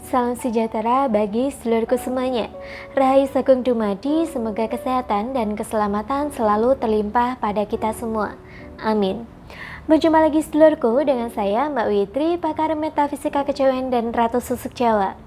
Salam sejahtera bagi seluruhku semuanya. Rahayu Sagung Dumadi, semoga kesehatan dan keselamatan selalu terlimpah pada kita semua. Amin. Berjumpa lagi seluruhku dengan saya Mbak Witri, pakar metafisika kejawen dan Ratu Susuk Jawa.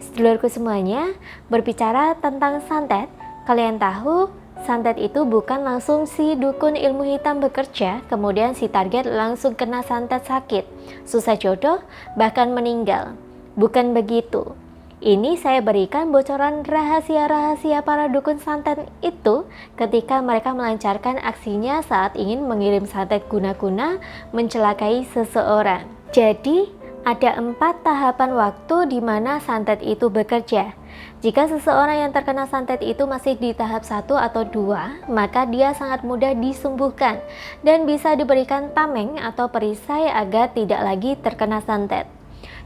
Sedulurku semuanya, berbicara tentang santet, kalian tahu santet itu bukan langsung si dukun ilmu hitam bekerja, kemudian si target langsung kena santet sakit, susah jodoh, bahkan meninggal. Bukan begitu. Ini saya berikan bocoran rahasia-rahasia para dukun santet itu ketika mereka melancarkan aksinya saat ingin mengirim santet guna-guna mencelakai seseorang. Jadi, ada 4 tahapan waktu di mana santet itu bekerja. Jika seseorang yang terkena santet itu masih di tahap 1 atau 2, maka dia sangat mudah disembuhkan dan bisa diberikan tameng atau perisai agar tidak lagi terkena santet.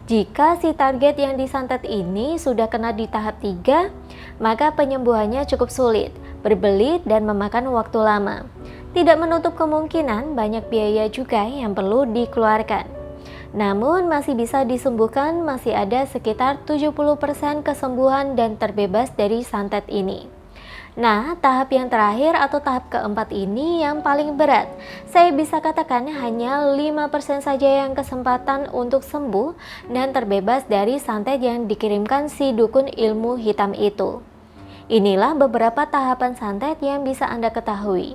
Jika si target yang disantet ini sudah kena di tahap 3, maka penyembuhannya cukup sulit, berbelit dan memakan waktu lama. Tidak menutup kemungkinan banyak biaya juga yang perlu dikeluarkan. Namun masih bisa disembuhkan, masih ada sekitar 70% kesembuhan dan terbebas dari santet ini. Nah, tahap yang terakhir atau tahap keempat ini yang paling berat. Saya bisa katakan hanya 5% saja yang kesempatan untuk sembuh dan terbebas dari santet yang dikirimkan si dukun ilmu hitam itu. Inilah beberapa tahapan santet yang bisa Anda ketahui.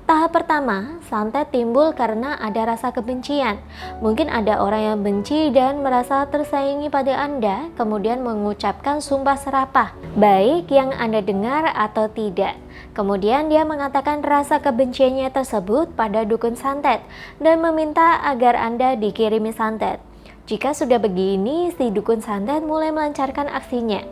Tahap pertama, santet timbul karena ada rasa kebencian. Mungkin ada orang yang benci dan merasa tersaingi pada Anda, kemudian mengucapkan sumpah serapah, baik yang Anda dengar atau tidak. Kemudian dia mengatakan rasa kebenciannya tersebut pada dukun santet dan meminta agar Anda dikirimi santet. Jika sudah begini, si dukun santet mulai melancarkan aksinya.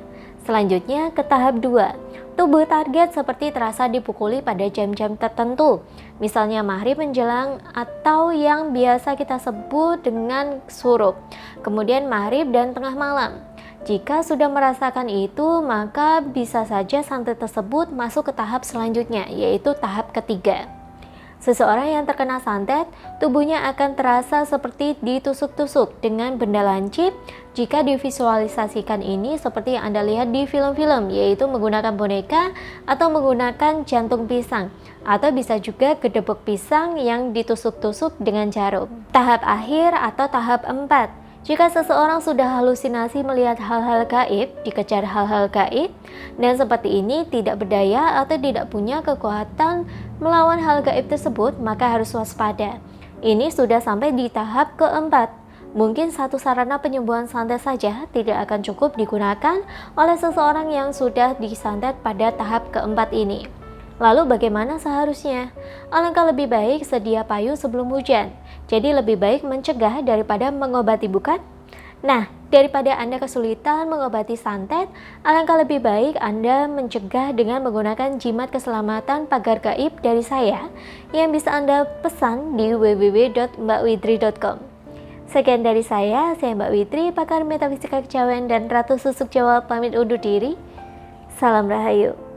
Selanjutnya ke tahap 2. Tubuh target seperti terasa dipukuli pada jam-jam tertentu, misalnya maghrib menjelang atau yang biasa kita sebut dengan surup, kemudian maghrib dan tengah malam. Jika sudah merasakan itu, maka bisa saja santet tersebut masuk ke tahap selanjutnya, yaitu tahap ketiga. Seseorang yang terkena santet, tubuhnya akan terasa seperti ditusuk-tusuk dengan benda lancip. Jika divisualisasikan ini seperti yang Anda lihat di film-film, yaitu menggunakan boneka atau menggunakan jantung pisang, atau bisa juga gedebok pisang yang ditusuk-tusuk dengan jarum. Tahap akhir atau tahap 4. Jika seseorang sudah halusinasi melihat hal-hal gaib, dikejar hal-hal gaib, dan seperti ini tidak berdaya atau tidak punya kekuatan melawan hal gaib tersebut, maka harus waspada. Ini sudah sampai di tahap keempat. Mungkin satu sarana penyembuhan santet saja tidak akan cukup digunakan oleh seseorang yang sudah disantet pada tahap keempat ini. Lalu bagaimana seharusnya? Alangkah lebih baik sedia payung sebelum hujan. Jadi lebih baik mencegah daripada mengobati, bukan? Nah, daripada Anda kesulitan mengobati santet, alangkah lebih baik Anda mencegah dengan menggunakan jimat keselamatan pagar gaib dari saya yang bisa Anda pesan di www.mbakwitri.com. Sekian dari saya Mbak Witri, pakar metafisika kejawen dan Ratu Susuk Jawa, pamit undur diri. Salam Rahayu.